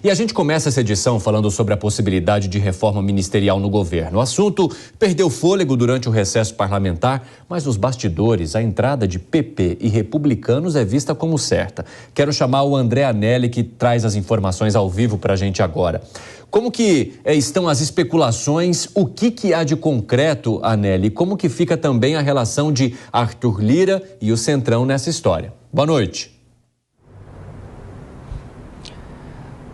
E a gente começa essa edição falando sobre a possibilidade de reforma ministerial no governo. O assunto perdeu fôlego durante o recesso parlamentar, mas nos bastidores a entrada de PP e republicanos é vista como certa. Quero chamar o André Anelli, que traz as informações ao vivo para a gente agora. Como que estão as especulações? O que há de concreto, Anelli? Como que fica também a relação de Arthur Lira e o Centrão nessa história? Boa noite.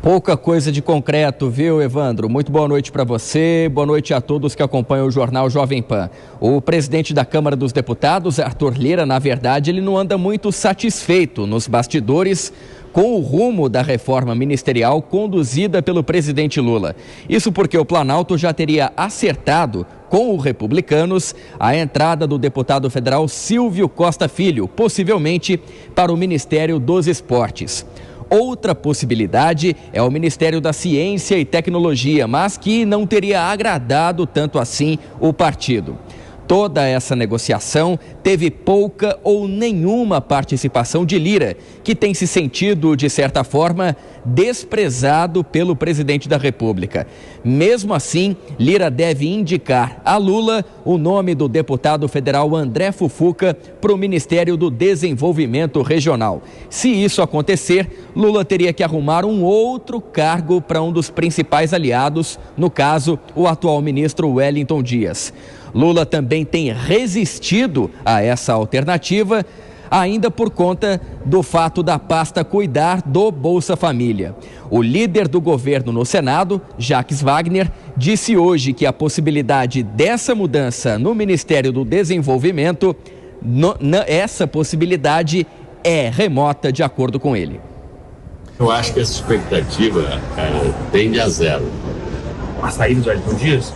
Pouca coisa de concreto, viu, Evandro? Muito boa noite para você, boa noite a todos que acompanham o Jornal Jovem Pan. O presidente da Câmara dos Deputados, Arthur Lira, na verdade, ele não anda muito satisfeito nos bastidores com o rumo da reforma ministerial conduzida pelo presidente Lula. Isso porque o Planalto já teria acertado com os republicanos a entrada do deputado federal Silvio Costa Filho, possivelmente para o Ministério dos Esportes. Outra possibilidade é o Ministério da Ciência e Tecnologia, mas que não teria agradado tanto assim o partido. Toda essa negociação teve pouca ou nenhuma participação de Lira, que tem se sentido, de certa forma, desprezado pelo presidente da República. Mesmo assim, Lira deve indicar a Lula o nome do deputado federal André Fufuca para o Ministério do Desenvolvimento Regional. Se isso acontecer, Lula teria que arrumar um outro cargo para um dos principais aliados, no caso, o atual ministro Wellington Dias. Lula também tem resistido a essa alternativa, ainda por conta do fato da pasta cuidar do Bolsa Família. O líder do governo no Senado, Jacques Wagner, disse hoje que a possibilidade dessa mudança no Ministério do Desenvolvimento, essa possibilidade é remota, de acordo com ele. Eu acho que essa expectativa tende a zero. A saída do Wellington Dias?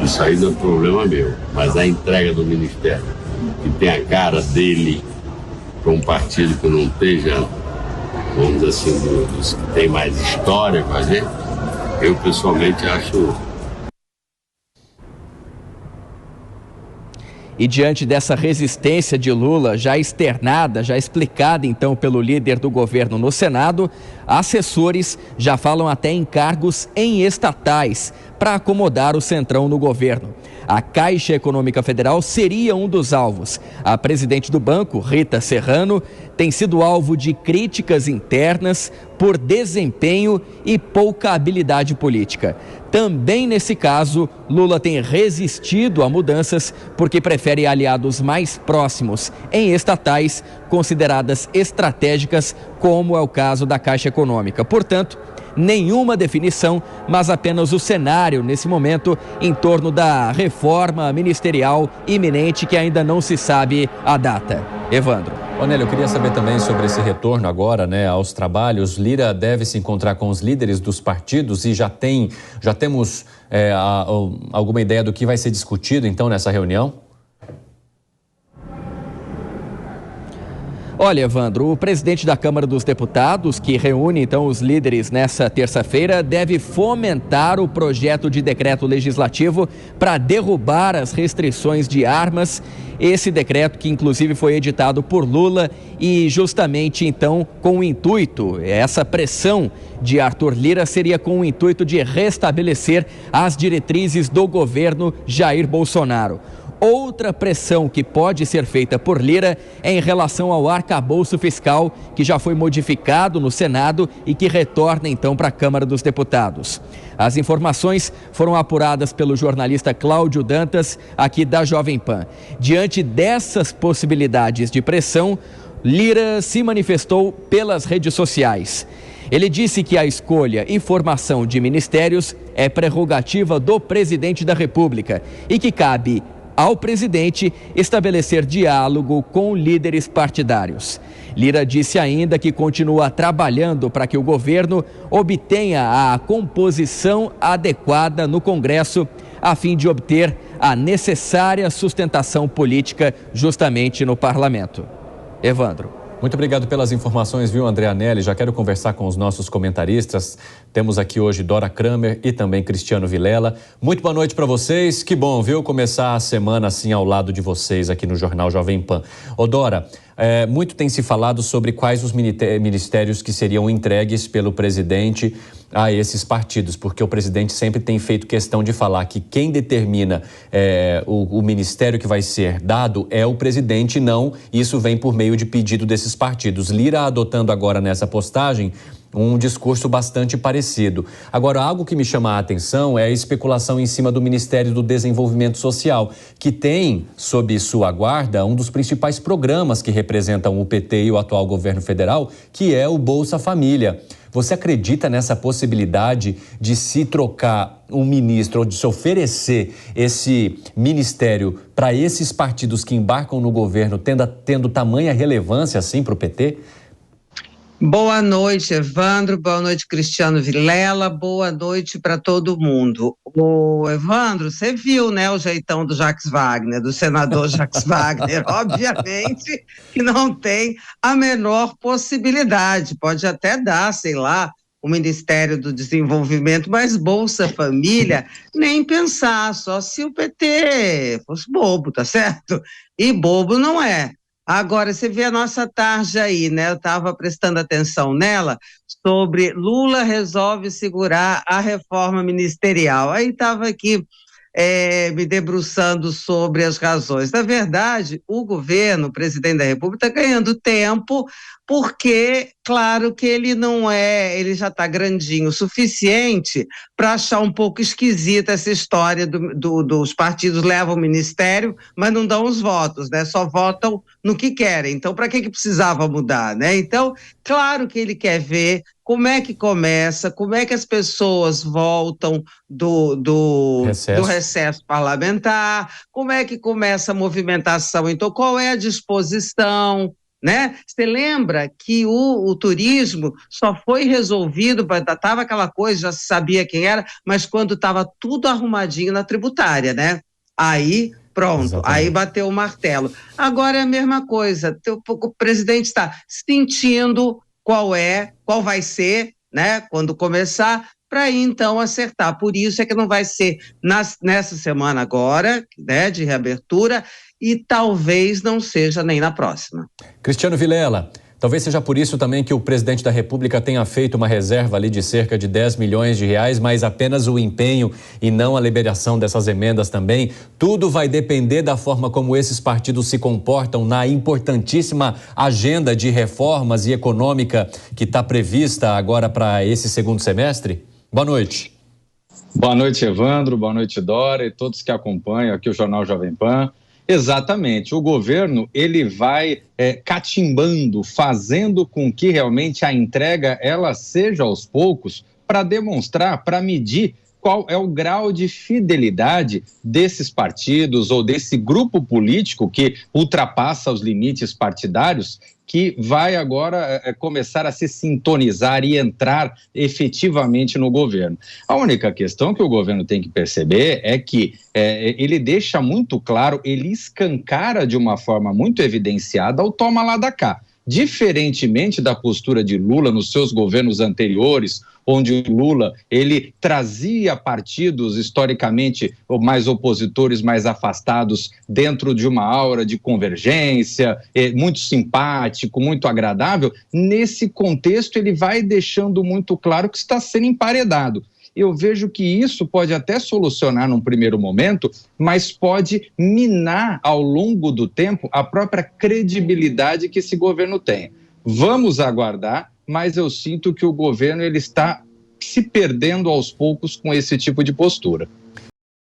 Isso aí não é problema meu, mas a entrega do ministério, que tem a cara dele para um partido que não esteja, vamos dizer assim, dos que tem mais história com a gente, eu pessoalmente acho. E diante dessa resistência de Lula, já externada, já explicada então pelo líder do governo no Senado, assessores já falam até em cargos em estatais para acomodar o Centrão no governo. A Caixa Econômica Federal seria um dos alvos. A presidente do banco, Rita Serrano, tem sido alvo de críticas internas por desempenho e pouca habilidade política. Também nesse caso, Lula tem resistido a mudanças porque prefere aliados mais próximos em estatais consideradas estratégicas, como é o caso da Caixa Econômica. Portanto, nenhuma definição, mas apenas o cenário nesse momento em torno da reforma ministerial iminente que ainda não se sabe a data. Evandro. Anelli, eu queria saber também sobre esse retorno agora, aos trabalhos. Lira deve se encontrar com os líderes dos partidos e já temos alguma ideia do que vai ser discutido então nessa reunião? Olha, Evandro, o presidente da Câmara dos Deputados, que reúne então os líderes nessa terça-feira, deve fomentar o projeto de decreto legislativo para derrubar as restrições de armas. Esse decreto que inclusive foi editado por Lula e justamente então com o intuito, essa pressão de Arthur Lira seria com o intuito de restabelecer as diretrizes do governo Jair Bolsonaro. Outra pressão que pode ser feita por Lira é em relação ao arcabouço fiscal, que já foi modificado no Senado e que retorna então para a Câmara dos Deputados. As informações foram apuradas pelo jornalista Cláudio Dantas, aqui da Jovem Pan. Diante dessas possibilidades de pressão, Lira se manifestou pelas redes sociais. Ele disse que a escolha e formação de ministérios é prerrogativa do presidente da República e que cabe ao presidente estabelecer diálogo com líderes partidários. Lira disse ainda que continua trabalhando para que o governo obtenha a composição adequada no Congresso, a fim de obter a necessária sustentação política justamente no parlamento. Evandro. Muito obrigado pelas informações, viu, André Anelli? Já quero conversar com os nossos comentaristas. Temos aqui hoje Dora Kramer e também Cristiano Vilela. Muito boa noite para vocês. Que bom, viu, começar a semana assim ao lado de vocês aqui no Jornal Jovem Pan. Ô, Dora, Muito tem se falado sobre quais os ministérios que seriam entregues pelo presidente a esses partidos, porque o presidente sempre tem feito questão de falar que quem determina o ministério que vai ser dado é o presidente, não. Isso vem por meio de pedido desses partidos. Lira adotando agora nessa postagem um discurso bastante parecido. Agora, algo que me chama a atenção é a especulação em cima do Ministério do Desenvolvimento Social, que tem, sob sua guarda, um dos principais programas que representam o PT e o atual governo federal, que é o Bolsa Família. Você acredita nessa possibilidade de se trocar um ministro ou de se oferecer esse ministério para esses partidos que embarcam no governo, tendo tamanha relevância assim para o PT? Boa noite, Evandro. Boa noite, Cristiano Vilela. Boa noite para todo mundo. Ô, Evandro, você viu, né, o jeitão do Jacques Wagner, do senador Jacques Wagner? Obviamente que não tem a menor possibilidade. Pode até dar, sei lá, o Ministério do Desenvolvimento, mas Bolsa Família, nem pensar, só se o PT fosse bobo, tá certo? E bobo não é. Agora, você vê a nossa tarja aí, né? Eu estava prestando atenção nela, sobre Lula resolve segurar a reforma ministerial. Aí estava aqui me debruçando sobre as razões. Na verdade, o governo, o presidente da República, está ganhando tempo, porque, claro que ele já está grandinho o suficiente para achar um pouco esquisita essa história dos partidos levam o ministério, mas não dão os votos, né? Só votam no que querem. Então, para que precisava mudar, né? Então, claro que ele quer ver como é que começa, como é que as pessoas voltam do recesso parlamentar, como é que começa a movimentação, então qual é a disposição, né? Você lembra que o turismo só foi resolvido, estava aquela coisa, já se sabia quem era, mas quando estava tudo arrumadinho na tributária, né? Aí, pronto, exatamente. Aí bateu o martelo. Agora é a mesma coisa, o presidente está sentindo qual vai ser, né, quando começar, para aí então acertar. Por isso é que não vai ser nessa semana agora, né, de reabertura, e talvez não seja nem na próxima. Cristiano Vilela, talvez seja por isso também que o presidente da República tenha feito uma reserva ali de cerca de 10 milhões de reais, mas apenas o empenho e não a liberação dessas emendas também. Tudo vai depender da forma como esses partidos se comportam na importantíssima agenda de reformas e econômica que está prevista agora para esse segundo semestre? Boa noite. Boa noite, Evandro. Boa noite, Dora, e todos que acompanham aqui o Jornal Jovem Pan. Exatamente, o governo ele vai catimbando, fazendo com que realmente a entrega ela seja aos poucos, para demonstrar, para medir qual é o grau de fidelidade desses partidos ou desse grupo político que ultrapassa os limites partidários, que vai agora começar a se sintonizar e entrar efetivamente no governo. A única questão que o governo tem que perceber é que ele deixa muito claro, ele escancara de uma forma muito evidenciada o toma lá da cá. Diferentemente da postura de Lula nos seus governos anteriores, onde o Lula ele trazia partidos historicamente mais opositores, mais afastados, dentro de uma aura de convergência, muito simpático, muito agradável. Nesse contexto, ele vai deixando muito claro que está sendo emparedado. Eu vejo que isso pode até solucionar num primeiro momento, mas pode minar ao longo do tempo a própria credibilidade que esse governo tem. Vamos aguardar, mas eu sinto que o governo ele está se perdendo aos poucos com esse tipo de postura.